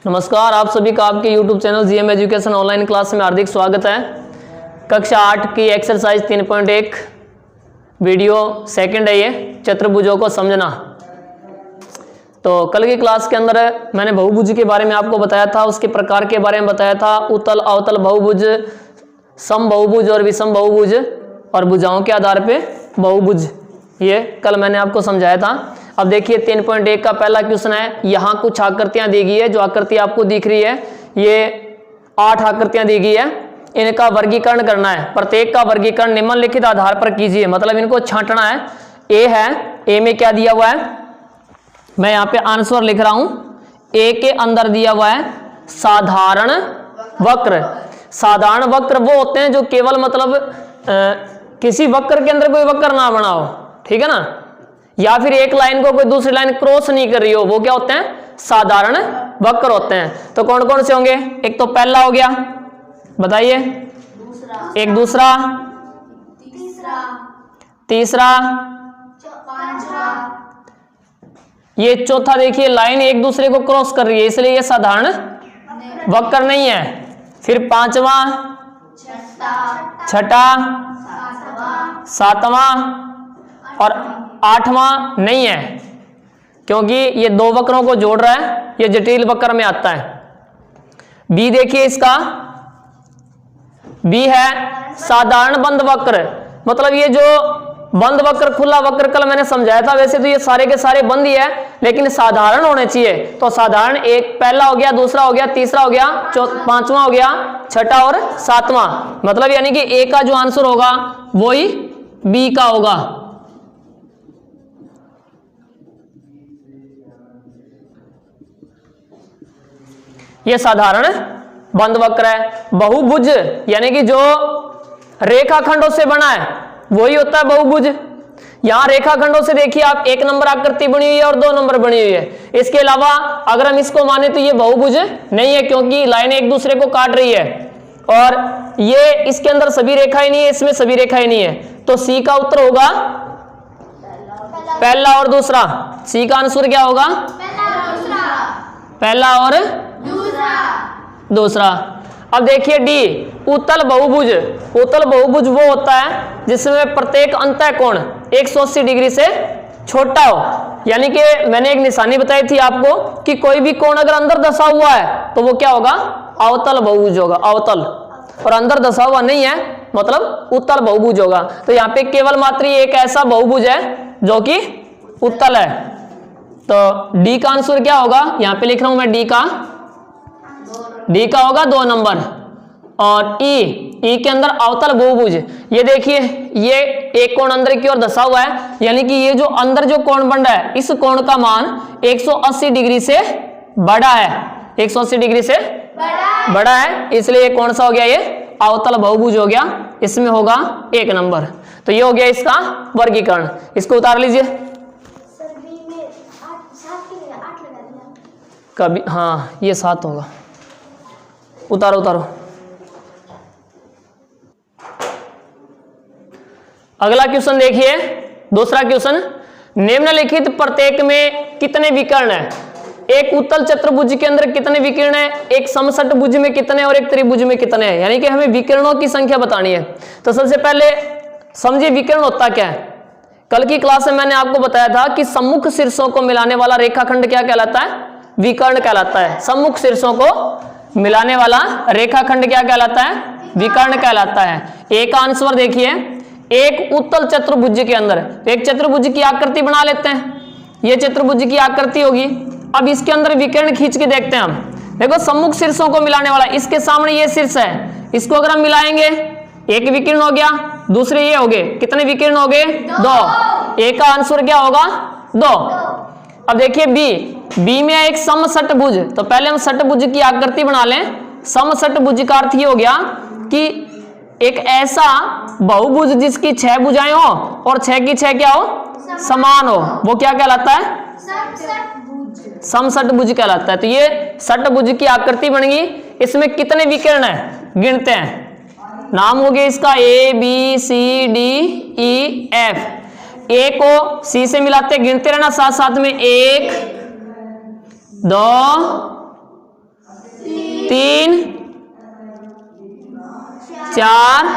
नमस्कार, आप सभी का आपके YouTube channel GM education online class में हार्दिक स्वागत है। कक्षा 8 की एक्सरसाइज 3.1 वीडियो सेकंड है ये, चतुर्भुजों को समझना। तो कल की क्लास के अंदर मैंने बहुभुज के बारे में आपको बताया था, उसके प्रकार के बारे में बताया था। उत्तल अवतल बहुभुज, सम बहुभुज और विषम बहुभुज, और भुजाओं के आधार पे बहुभुज, ये कल मैंने आपको समझाया था। अब देखिए 3.1 का पहला क्वेश्चन है। यहाँ कुछ आकृतियां दी गई है, जो आकृति आपको दिख रही है ये 8 आकृतियां दी गई है। इनका वर्गीकरण करना है। प्रत्येक का वर्गीकरण निम्नलिखित आधार पर कीजिए, मतलब इनको छांटना है। ए है, ए में क्या दिया हुआ है, मैं यहाँ पे आंसर लिख रहा हूं। ए के अंदर दिया हुआ है साधारण वक्र। साधारण वक्र वो होते हैं जो केवल मतलब किसी वक्र के अंदर कोई वक्र ना बनाओ, ठीक है ना, या फिर एक लाइन को कोई दूसरी लाइन क्रॉस नहीं कर रही हो, वो क्या होते हैं, साधारण वक्र होते हैं। तो कौन कौन से होंगे, एक तो पहला हो गया, बताइए, एक दूसरा, तीसरा, ये चौथा। देखिए लाइन एक दूसरे को क्रॉस कर रही है, इसलिए ये साधारण वक्र नहीं है। फिर पांचवा, छठा, सातवां और आठवां नहीं है, क्योंकि ये दो वक्रों को जोड़ रहा है, ये जटिल वक्र में आता है। बी देखिए, इसका बी है साधारण बंद वक्र, मतलब ये जो बंद वक्र, खुला वक्र कल मैंने समझाया था। वैसे तो ये सारे के सारे बंद ही है, लेकिन साधारण होने चाहिए। तो साधारण एक पहला हो गया, दूसरा हो गया, तीसरा हो गया, पांचवा हो गया, छठा और सातवां, मतलब यानी कि ए का जो आंसर होगा वो ही बी का होगा। ये साधारण बंद वक्र है। बहुभुज यानी कि जो रेखाखंडों से बना है वही होता है बहुभुज। यहां रेखाखंडों से देखिए आप, 1 नंबर आकृति बनी हुई है और 2 नंबर बनी हुई है। इसके अलावा अगर हम इसको माने तो ये बहुभुज नहीं है, क्योंकि लाइनें एक दूसरे को काट रही है, और ये इसके अंदर सभी रेखाएं नहीं है, इसमें सभी रेखाएं नहीं है। तो सी का उत्तर होगा पहला और दूसरा। सी का आंसर क्या होगा, पहला और दूसरा। अब देखिए डी, उत्तल बहुभुज। उत्तल बहुभुज वो होता है जिसमें प्रत्येक अंतःकोण 180 डिग्री से छोटा हो। यानी कि मैंने एक निशानी बताई थी आपको कि कोई भी कोण अगर अंदर दसा हुआ है तो वो क्या होगा, अवतल बहुभुज होगा, अवतल। और अंदर दसा हुआ नहीं है मतलब उत्तल बहुभुज होगा। तो यहाँ पे केवल मात्र एक ऐसा बहुभुज है जो कि उत्तल है। तो डी का आंसर क्या होगा, यहाँ पे लिख रहा हूं मैं डी का होगा 2 नंबर। और ई के अंदर अवतल बहुभुज, ये देखिए ये एक कोण अंदर की ओर धसा हुआ है, यानी कि ये जो अंदर जो कोण बन रहा है, इस कोण का मान 180 डिग्री से बड़ा है, 180 डिग्री से बड़ा है, इसलिए ये कौन सा हो गया, ये अवतल बहुभुज हो गया। इसमें होगा 1 नंबर। तो ये हो गया इसका वर्गीकरण। इसको उतार लीजिए कभी, हाँ ये 7 होगा, उतारो उतारो। अगला क्वेश्चन देखिए, दूसरा क्वेश्चन, निम्नलिखित प्रत्येक में कितने विकर्ण है। एक उत्तल चतुर्भुज के अंदर कितने विकर्ण है, एक समषटभुज में कितने और एक त्रिभुज में कितने हैं, यानी कि हमें विकर्णों की संख्या बतानी है। तो सबसे पहले समझिए विकर्ण होता क्या है। कल की क्लास में मैंने आपको बताया था कि सम्मुख शीर्षों को मिलाने वाला रेखाखंड क्या कहलाता है, विकर्ण कहलाता है। सम्मुख शीर्षों को मिलाने वाला रेखाखंड क्या कहलाता है, विकर्ण कहलाता है। एक आंसर देखिए, एक उत्तल चतुर्भुज के अंदर एक चतुर्भुज की आकृति बना लेते हैं, ये चतुर्भुज की आकृति होगी। अब इसके अंदर विकर्ण खींच के देखते हैं हम। देखो सम्मुख शीर्षों को मिलाने वाला, इसके सामने ये शीर्ष है, इसको अगर हम मिलाएंगे एक विकर्ण हो गया, दूसरे ये हो गए, कितने विकर्ण हो गए, 2। एक का आंसर क्या होगा, 2। अब देखिए बी में एक समषटभुज, तो पहले हम षटभुज की आकृति बना लें। समषटभुज का अर्थ ये हो गया कि एक ऐसा बहुभुज जिसकी 6 भुजाएं हो और 6 की 6 क्या हो, समान हो, वो क्या कहलाता है, समषटभुज कहलाता है। तो ये षटभुज की आकृति बन गई। इसमें कितने विकर्ण है, गिनते हैं। नाम हो गया इसका A B C D E F। ए को सी से मिलाते गिनते रहना साथ साथ में, 1 2 3 4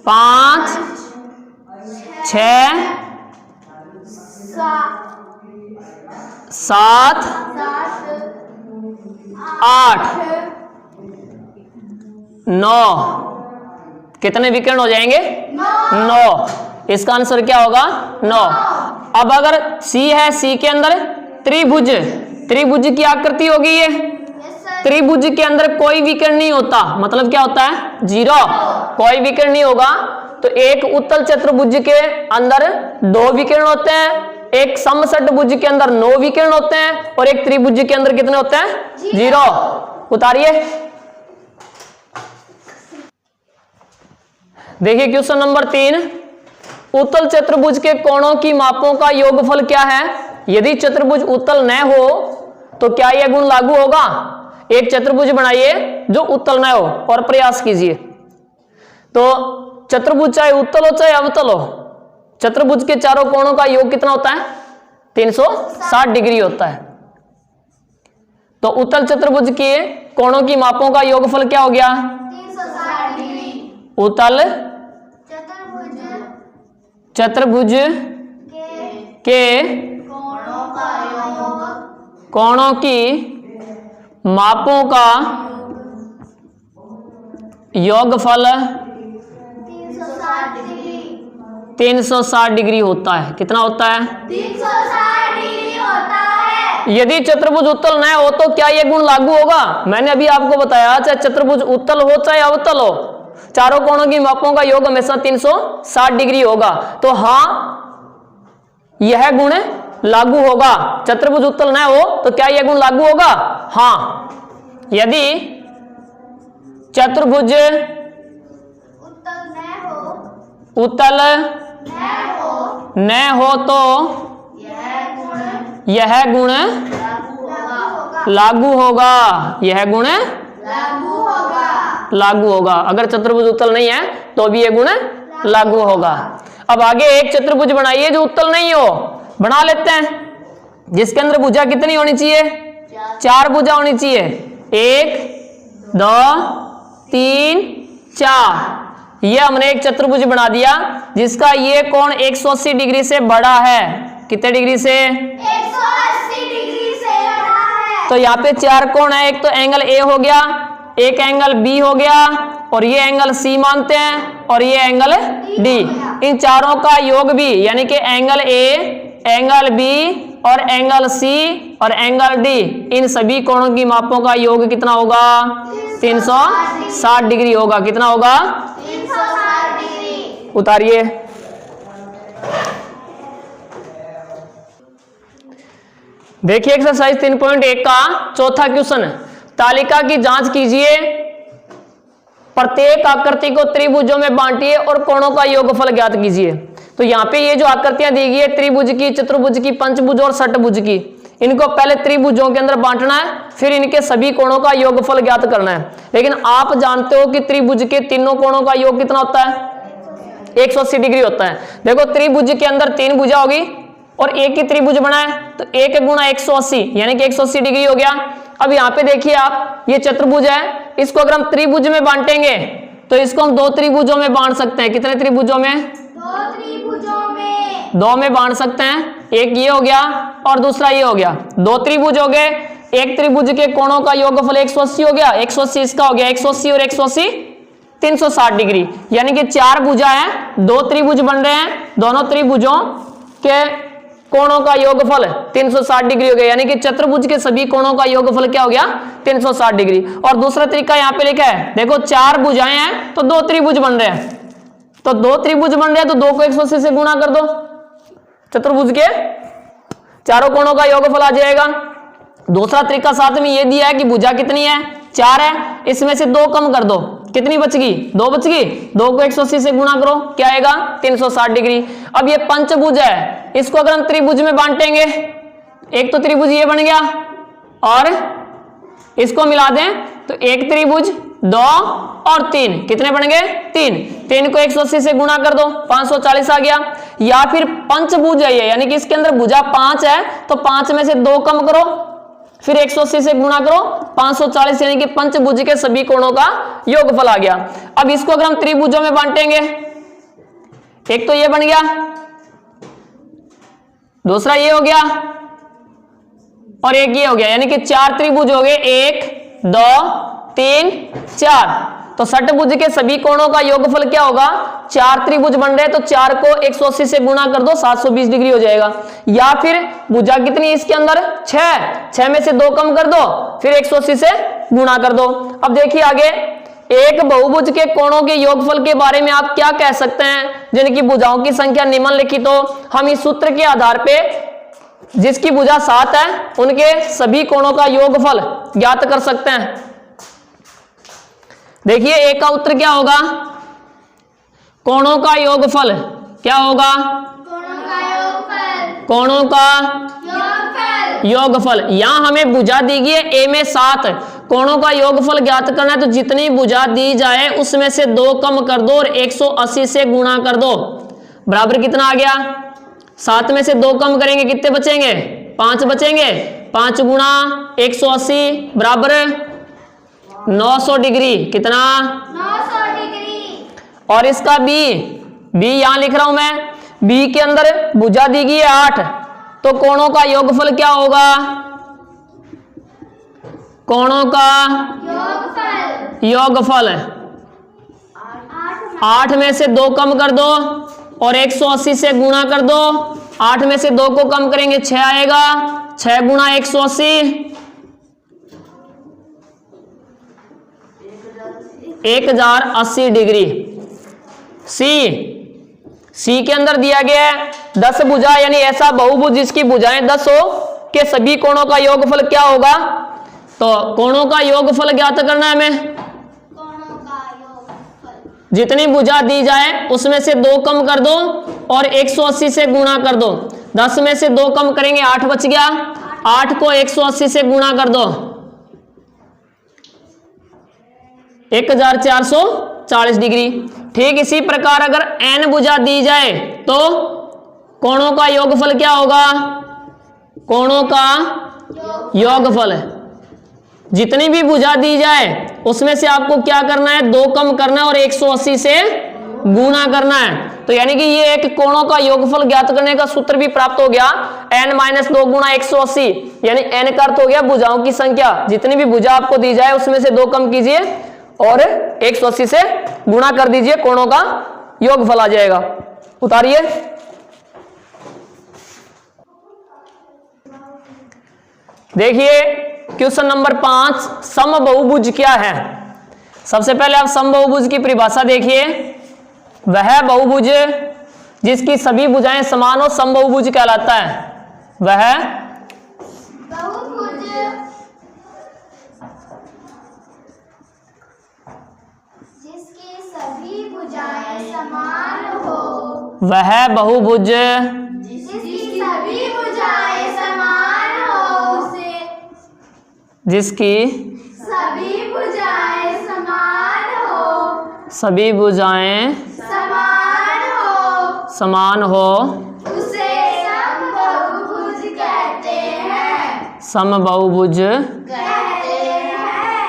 5 6 7 8 9। कितने विकर्ण हो जाएंगे? 9। इसका आंसर क्या होगा? 9। अब अगर सी है, सी के अंदर त्रिभुज, त्रिभुज की आकृति होगी ये। त्रिभुज के अंदर कोई विकर्ण नहीं होता, मतलब क्या होता है? 0। कोई विकर्ण नहीं होगा। तो एक उत्तल चतुर्भुज के अंदर 2 विकर्ण होते हैं, एक समषटभुज के अंदर 9 विकर्ण होते हैं, और एक त्रिभुज के अंदर कितने होते हैं? 0। उतारिए। देखिए क्वेश्चन नंबर 3, उत्तल चतुर्भुज के कोणों की मापों का योगफल क्या है? यदि चतुर्भुज उत्तल न हो तो क्या यह गुण लागू होगा? एक चतुर्भुज बनाइए जो उत्तल न हो और प्रयास कीजिए। तो चतुर्भुज चाहे उत्तल हो चाहे अवतल हो, चतुर्भुज के चारों कोणों का योग कितना होता है? 360 डिग्री होता है। तो उत्तल चतुर्भुज के कोणों की मापों का योगफल क्या हो गया? 360 डिग्री। उत्तल चतुर्भुज के कोणों की मापों का योगफल 360 डिग्री होता है। कितना होता है? 360 डिग्री होता है। यदि चतुर्भुज उत्तल न हो तो क्या यह गुण लागू होगा? मैंने अभी आपको बताया, चाहे चतुर्भुज उत्तल हो चाहे अवतल हो, चारों कोणों की मापों का योग हमेशा 360 डिग्री होगा। तो हाँ, यह गुण लागू होगा। चतुर्भुज उत्तल न हो तो क्या यह गुण लागू होगा? हाँ। यदि चतुर्भुज उत्तल न हो तो यह गुण लागू होगा। यह गुण लागू होगा। अगर चतुर्भुज उत्तल नहीं है तो भी यह गुण लागू होगा। अब आगे एक चतुर्भुज बनाइए जो उत्तल नहीं हो, बना लेते हैं, जिसके अंदर भुजा कितनी होनी चाहिए? 4 भुजा होनी चाहिए। 1 2 3 4। ये हमने एक चतुर्भुज बना दिया जिसका ये कोण 180 डिग्री से बड़ा है। कितने डिग्री से? 180 डिग्री से बड़ा है। तो यहाँ पे 4 कोण है। एक तो एंगल ए हो गया, एक एंगल बी हो गया, और ये एंगल सी मानते हैं, और ये एंगल डी। इन चारों का योग भी, यानी कि एंगल ए, एंगल बी और एंगल सी और एंगल डी, इन सभी कोणों की मापों का योग कितना होगा? 360 डिग्री होगा। कितना होगा? 360 डिग्री। उतारिए। देखिए एक्सरसाइज 3.1 का चौथा क्वेश्चन, तालिका की जांच कीजिए, प्रत्येक आकृति को त्रिभुजों में बांटिए और कोणों का योगफल ज्ञात कीजिए। तो यहाँ पे ये जो आकृतियां दी गई है, त्रिभुज की, चतुर्भुज की, पंचभुज और षटभुज की, इनको पहले त्रिभुजों के अंदर बांटना है, फिर इनके सभी कोणों का योगफल ज्ञात करना है। लेकिन आप जानते हो कि त्रिभुज के तीनों कोणों का योग कितना होता है? 180 डिग्री होता है। देखो त्रिभुज के अंदर 3 भुजा होगी और एक ही त्रिभुज बना है, तो 1 गुणा 180 यानी कि 180 डिग्री हो गया। अब यहाँ पे देखिए आप, ये चतुर्भुज है, इसको अगर हम त्रिभुज में बांटेंगे तो इसको हम 2 त्रिभुजों में बांट सकते हैं। कितने त्रिभुजों में? 2 त्रिभुजों में। 2 में बांट सकते हैं। एक ये हो गया और दूसरा ये हो गया। 2 त्रिभुज हो गए। एक त्रिभुज के कोणों का योगफल 180 हो गया, 180 इसका हो गया, 180 और 180 360 डिग्री, यानी कि 4 भुजा है, 2 त्रिभुज बन रहे हैं, दोनों त्रिभुजों के कोणों का योगफल 360 डिग्री हो गया, यानी कि चतुर्भुज के सभी कोणों का योगफल क्या हो गया? 360 डिग्री। और दूसरा तरीका यहाँ पे लिखा है, देखो 4 भुजाएं हैं तो 2 त्रिभुज बन रहे हैं, तो 2 त्रिभुज बन रहे हैं तो 2 को 180 से गुणा कर दो, चतुर्भुज के चारों कोणों का योगफल आ जाएगा। दूसरा तरीका साथ में ये दिया है कि भुजा कितनी है? 4 है, इसमें से 2 कम कर दो, कितनी बच गई? 2 बच गई, 2 को 180 से गुणा करो, क्या आएगा? 360 डिग्री। अब ये पंचभुज है, इसको अगर हम त्रिभुज में बांटेंगे, एक तो त्रिभुज ये बन गया और इसको मिला दें तो एक त्रिभुज, 2 और 3, कितने बन गए? 3 को 180 से गुणा कर दो, 540 आ गया। या फिर पंचभुज है ये, यानी कि इसके अंदर भुजा 5 है, तो 5 में से 2 कम करो, फिर 180 से गुणा करो 540, यानी कि पंचभुज के सभी कोणों का योगफल आ गया। अब इसको अगर हम त्रिभुजों में बांटेंगे, एक तो ये बन गया, दूसरा ये हो गया और एक ये हो गया, यानी कि 4 त्रिभुज हो गए, 1 2 3 4। तो षटभुज के सभी कोणों का योगफल क्या होगा? 4 त्रिभुज बन रहे हैं तो 4 को 180 से गुणा कर दो, 720 डिग्री हो जाएगा। या फिर भुजा कितनी है इसके अंदर? 6 में से 2 कम कर दो, फिर 180 से गुणा कर दो। अब देखिए आगे, एक बहुभुज के कोणों के योगफल के बारे में आप क्या कह सकते हैं? जिनकी भुजाओं की संख्या निम्नलिखित हो, हम इस सूत्र के आधार पे जिसकी भुजा 7 है उनके सभी कोणों का योगफल ज्ञात कर सकते हैं। देखिए एक का उत्तर क्या होगा? कोणों का योगफल क्या होगा? कोणों का योगफल। यहां हमें भुजा दी गई है ए में 7, कोणों का योगफल ज्ञात करना है तो जितनी भुजा दी जाए उसमें से 2 कम कर दो और 180 से गुणा कर दो। बराबर कितना आ गया? 7 में से 2 कम करेंगे कितने बचेंगे? 5 बचेंगे। 5 गुणा 180 बराबर 900 डिग्री। कितना? 900 डिग्री। और इसका बी यहां लिख रहा हूं मैं, बी के अंदर भुजा दी गई है 8, तो कोणों का योगफल क्या होगा? कोणों का योगफल 8 में से 2 कम कर दो और 180 से गुणा कर दो। 8 में से 2 को कम करेंगे 6 आएगा, 6 गुणा 180 1080 डिग्री। सी के अंदर दिया गया है 10 भुजा, यानी ऐसा बहुभुज जिसकी भुजाएं 10 हो के सभी कोणों का योगफल क्या होगा? तो कोणों का योगफल ज्ञात करना है हमें। जितनी भुजा दी जाए उसमें से 2 कम कर दो और 180 से गुणा कर दो। 10 में से 2 कम करेंगे 8 बच गया, 8 को 180 से गुणा कर दो 1440 डिग्री। ठीक इसी प्रकार अगर n भुजा दी जाए तो कोणों का योगफल क्या होगा? कोणों का योगफल जितनी भी भुजा दी जाए उसमें से आपको क्या करना है? 2 कम करना है और 180 से गुणा करना है। तो यानी कि ये एक कोणों का योगफल ज्ञात करने का सूत्र भी प्राप्त हो गया। n-2 गुणा 180, यानी n का अर्थ हो गया भुजाओं की संख्या। जितनी भी भुजा आपको दी जाए उसमें से 2 कम कीजिए और 180 से गुणा कर दीजिए, कोणों का योगफल आ जाएगा। उतारिए। देखिए क्वेश्चन नंबर 5, समबहुभुज क्या है? सबसे पहले आप समबहुभुज की परिभाषा देखिए। वह बहुभुज जिसकी सभी भुजाएं समान हो समबहुभुज कहलाता है। वह बहुभुज जिसकी सभी भुजाएं समान हो। वह बहुभुज जिसकी सभी भुजाएं समान हो। जिसकी सभी भुजाएं समान हो। सभी भुजाएं समान हो उसे समबहुभुज कहते हैं। समबहुभुज कहते हैं।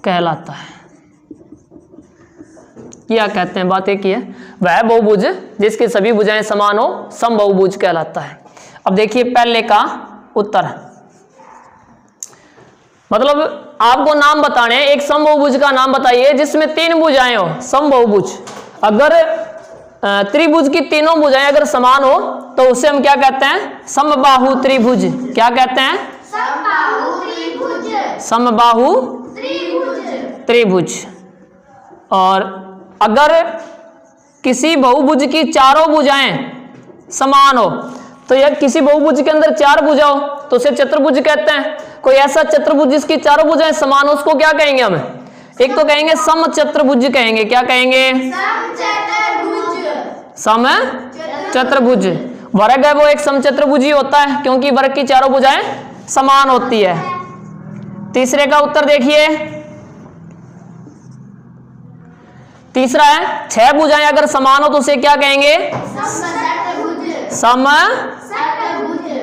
कहलाता है। क्या कहते हैं? बात एक ही है। वह बहुभुज जिसकी सभी भुजाएं समान हो समबहुभुज कहलाता है। अब देखिए पहले का उत्तर, मतलब आपको नाम बताने, एक समबहुभुज का नाम बताइए जिसमें 3 भुजाएं हो। समबहुभुज अगर त्रिभुज की तीनों भुजाएं अगर समान हो तो उसे हम क्या कहते हैं? समबाहु त्रिभुज। क्या कहते हैं? समबाहु त्रिभुज। समबाहु त्रिभुज। और अगर किसी बहुभुज की चारों भुजाएं समान हो, तो यह किसी बहुभुज के अंदर 4 भुजा हो तो उसे चतुर्भुज कहते हैं। कोई ऐसा चतुर्भुज जिसकी चारों भुजाएं समान हो उसको क्या कहेंगे हम? एक तो कहेंगे समचतुर्भुज कहेंगे। क्या कहेंगे? समचतुर्भुज। वर्ग है वो एक समचतुर्भुज ही होता है क्योंकि वर्ग की चारों भुजाएं समान होती है। तीसरे का उत्तर देखिए। तीसरा है 6 भुजाएं अगर समान हो तो उसे क्या कहेंगे?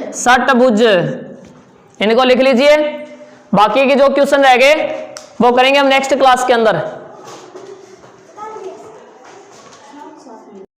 समषटभुज। इनको लिख लीजिए। बाकी के जो क्वेश्चन रह गए वो करेंगे हम नेक्स्ट क्लास के अंदर।